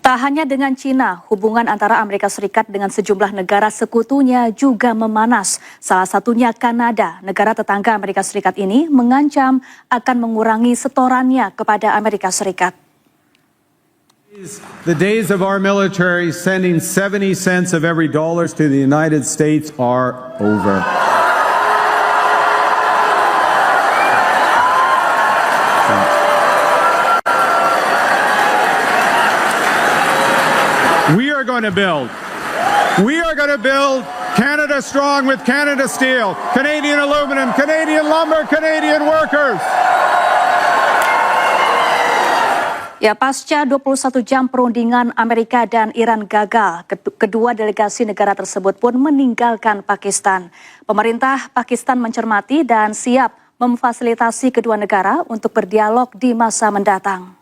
Tak hanya dengan China, hubungan antara Amerika Serikat dengan sejumlah negara sekutunya juga memanas. Salah satunya Kanada, negara tetangga Amerika Serikat ini mengancam akan mengurangi setorannya kepada Amerika Serikat. The days of our military sending 70 cents of every dollar to the United States are over. We are going to build Canada strong with Canada Steel, Canadian aluminum, Canadian lumber, Canadian workers. Ya, pasca 21 jam perundingan Amerika dan Iran gagal, kedua delegasi negara tersebut pun meninggalkan Pakistan. Pemerintah Pakistan mencermati dan siap memfasilitasi kedua negara untuk berdialog di masa mendatang.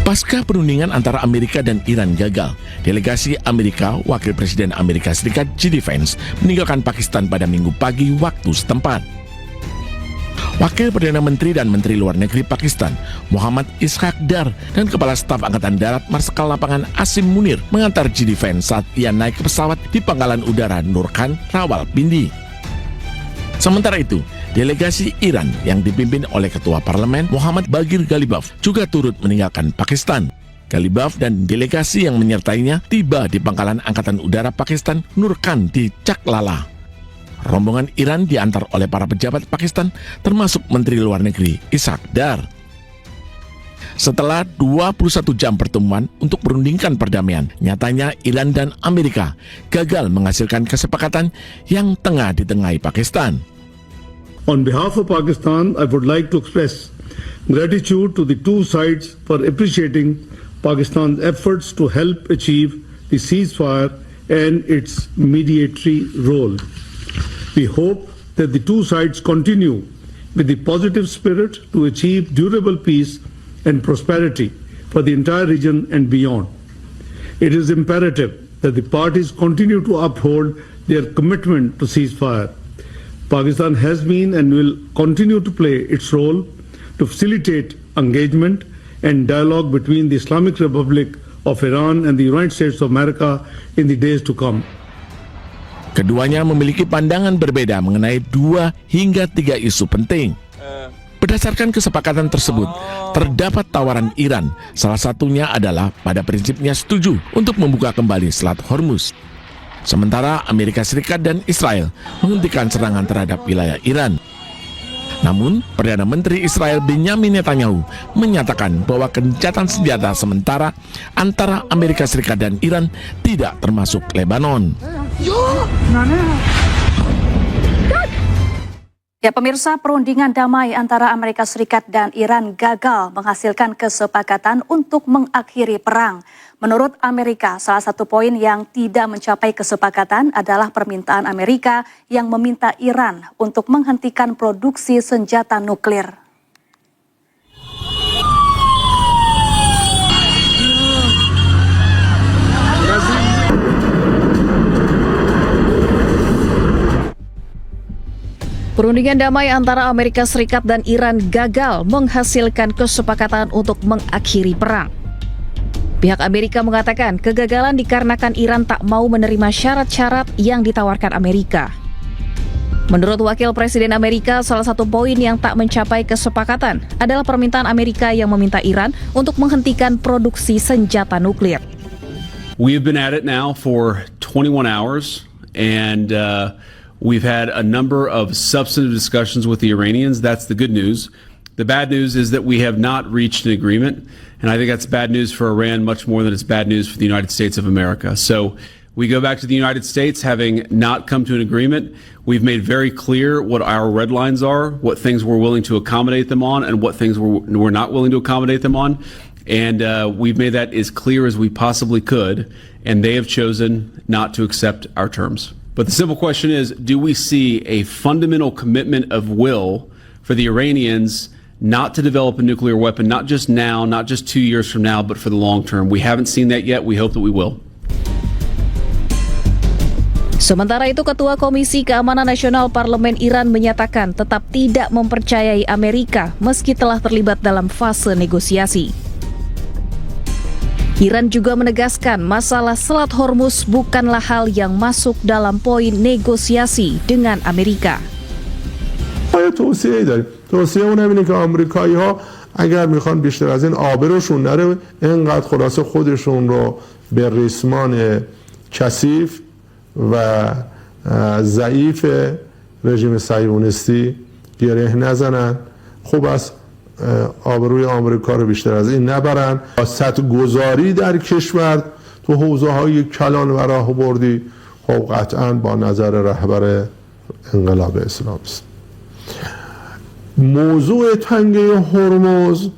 Pasca perundingan antara Amerika dan Iran gagal, delegasi Amerika, Wakil Presiden Amerika Serikat J.D. Vance meninggalkan Pakistan pada Minggu pagi waktu setempat. Wakil Perdana Menteri dan Menteri Luar Negeri Pakistan, Muhammad Ishaq Dar, dan Kepala Staf Angkatan Darat Marskal Lapangan Asim Munir mengantar J.D. Vance saat ia naik ke pesawat di Pangkalan Udara Nur Khan, Rawalpindi. Sementara itu, delegasi Iran yang dipimpin oleh Ketua Parlemen Muhammad Baghir Ghalibaf juga turut meninggalkan Pakistan. Ghalibaf dan delegasi yang menyertainya tiba di Pangkalan Angkatan Udara Pakistan Nur Khan di Chaklala. Rombongan Iran diantar oleh para pejabat Pakistan termasuk Menteri Luar Negeri Ishaq Dar. Setelah 21 jam pertemuan untuk merundingkan perdamaian, nyatanya Iran dan Amerika gagal menghasilkan kesepakatan yang tengah ditengahi Pakistan. On behalf of Pakistan, I would like to express gratitude to the two sides for appreciating Pakistan's efforts to help achieve the ceasefire and its mediatory role. We hope that the two sides continue with the positive spirit to achieve durable peace and prosperity for the entire region and beyond. It is imperative that the parties continue to uphold their commitment to ceasefire. Pakistan has been and will continue to play its role to facilitate engagement and dialogue between the Islamic Republic of Iran and the United States of America in the days to come. Keduanya memiliki pandangan berbeda mengenai 2 hingga 3 isu penting. Berdasarkan kesepakatan tersebut, terdapat tawaran Iran, salah satunya adalah pada prinsipnya setuju untuk membuka kembali Selat Hormuz. Sementara Amerika Serikat dan Israel menghentikan serangan terhadap wilayah Iran. Namun, Perdana Menteri Israel Benjamin Netanyahu menyatakan bahwa gencatan senjata sementara antara Amerika Serikat dan Iran tidak termasuk Lebanon. Ya, pemirsa, perundingan damai antara Amerika Serikat dan Iran gagal menghasilkan kesepakatan untuk mengakhiri perang. Menurut Amerika, salah satu poin yang tidak mencapai kesepakatan adalah permintaan Amerika yang meminta Iran untuk menghentikan produksi senjata nuklir. Perundingan damai antara Amerika Serikat dan Iran gagal menghasilkan kesepakatan untuk mengakhiri perang. Pihak Amerika mengatakan kegagalan dikarenakan Iran tak mau menerima syarat-syarat yang ditawarkan Amerika. Menurut Wakil Presiden Amerika, salah satu poin yang tak mencapai kesepakatan adalah permintaan Amerika yang meminta Iran untuk menghentikan produksi senjata nuklir. We have been at it now for 21 hours and we've had a number of substantive discussions with the Iranians. That's the good news. The bad news is that we have not reached an agreement, and I think that's bad news for Iran much more than it's bad news for the United States of America. So we go back to the United States having not come to an agreement. We've made very clear what our red lines are, what things we're willing to accommodate them on, and what things we're not willing to accommodate them on. And we've made that as clear as we possibly could, and they have chosen not to accept our terms. But the simple question is, do we see a fundamental commitment of will for the Iranians not to develop a nuclear weapon, not just now, not just 2 years from now, but for the long term? We haven't seen that yet. We hope that we will. Sementara itu, Ketua Komisi Keamanan Nasional Parlemen Iran menyatakan tetap tidak mempercayai Amerika meski telah terlibat dalam fase negosiasi. Iran juga menegaskan masalah Selat Hormuz bukanlah hal yang masuk dalam poin negosiasi dengan Amerika. توصیه‌ای داریم. توصیه اون اینه که آمریکایی‌ها اگر میخوان بیشتر از این آبروشون نره اینقدر خلاصه خودشون رو به ریسمان کثیف و ضعیف رژیم صهیونیستی گره نزنن. خوب است آبروی آمریکا رو بیشتر از این نبرن. سیاست‌گذاری در کشور تو حوزه‌های کلان و راهبردی خب قطعاً با نظر رهبر انقلاب اسلامی است. موضوع تنگه هرمز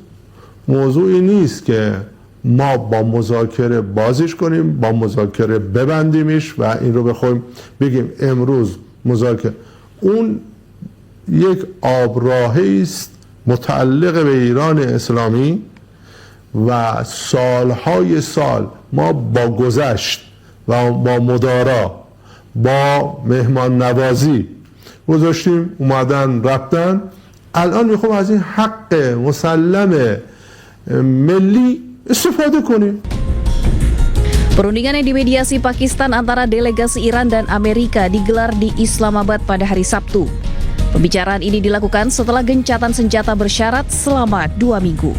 موضوعی نیست که ما با مذاکره بازش کنیم، با مذاکره ببندیمش و این رو بخوایم بگیم امروز مذاکره. اون یک آبراهی است متعلق به ایران اسلامی و سالهای سال ما با گذشت و با مدارا با مهمان نوازی گذاشتیم، اومدن رفتن. الان میخوام از این حق مسلم ملی استفاده کنیم. Perundingan yang dimediasi Pakistan antara delegasi Iran dan Amerika digelar di Islamabad pada hari Sabtu. Pembicaraan ini dilakukan setelah gencatan senjata bersyarat selama 2 minggu.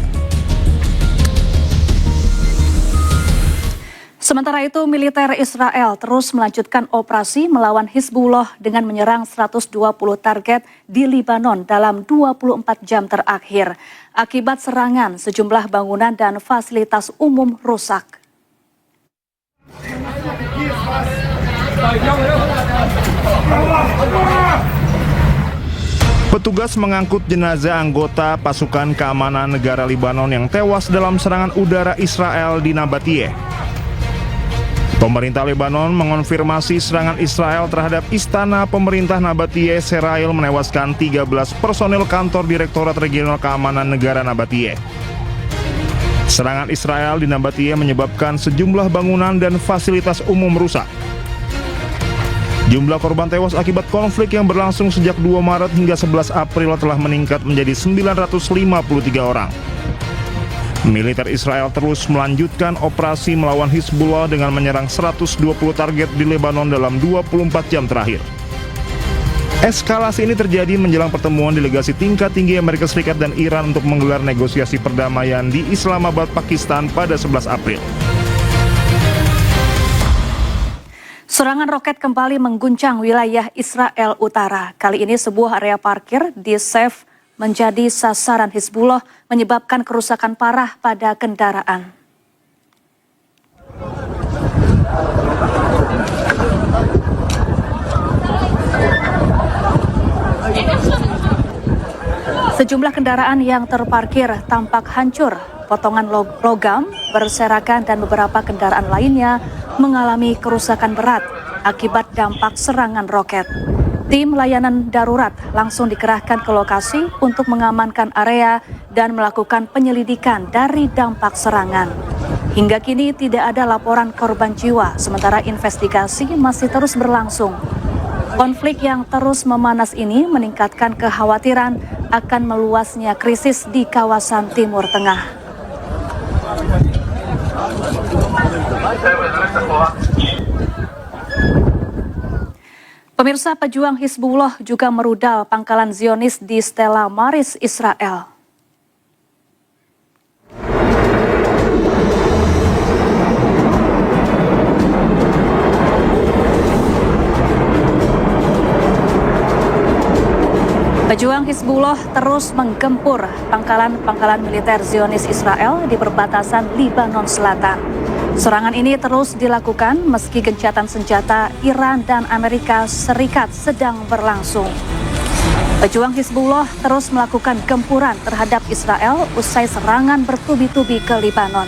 Sementara itu, militer Israel terus melanjutkan operasi melawan Hizbullah dengan menyerang 120 target di Libanon dalam 24 jam terakhir. Akibat serangan, sejumlah bangunan dan fasilitas umum rusak. Petugas mengangkut jenazah anggota pasukan keamanan negara Libanon yang tewas dalam serangan udara Israel di Nabatiyeh. Pemerintah Lebanon mengonfirmasi serangan Israel terhadap istana pemerintah Nabatiyeh Serail menewaskan 13 personel kantor Direktorat Regional Keamanan Negara Nabatiyeh. Serangan Israel di Nabatiyeh menyebabkan sejumlah bangunan dan fasilitas umum rusak. Jumlah korban tewas akibat konflik yang berlangsung sejak 2 Maret hingga 11 April telah meningkat menjadi 953 orang. Militer Israel terus melanjutkan operasi melawan Hizbullah dengan menyerang 120 target di Lebanon dalam 24 jam terakhir. Eskalasi ini terjadi menjelang pertemuan delegasi tingkat tinggi Amerika Serikat dan Iran untuk menggelar negosiasi perdamaian di Islamabad, Pakistan pada 11 April. Serangan roket kembali mengguncang wilayah Israel Utara. Kali ini sebuah area parkir di Saf menjadi sasaran Hizbullah, menyebabkan kerusakan parah pada kendaraan. Sejumlah kendaraan yang terparkir tampak hancur, potongan logam berserakan dan beberapa kendaraan lainnya mengalami kerusakan berat akibat dampak serangan roket. Tim layanan darurat langsung dikerahkan ke lokasi untuk mengamankan area dan melakukan penyelidikan dari dampak serangan. Hingga kini tidak ada laporan korban jiwa, sementara investigasi masih terus berlangsung. Konflik yang terus memanas ini meningkatkan kekhawatiran akan meluasnya krisis di kawasan Timur Tengah. Pemirsa, pejuang Hizbullah juga merudal pangkalan Zionis di Stella Maris, Israel. Pejuang Hizbullah terus menggempur pangkalan militer Zionis Israel di perbatasan Libanon Selatan. Serangan ini terus dilakukan meski gencatan senjata Iran dan Amerika Serikat sedang berlangsung. Pejuang Hizbullah terus melakukan gempuran terhadap Israel usai serangan bertubi-tubi ke Libanon.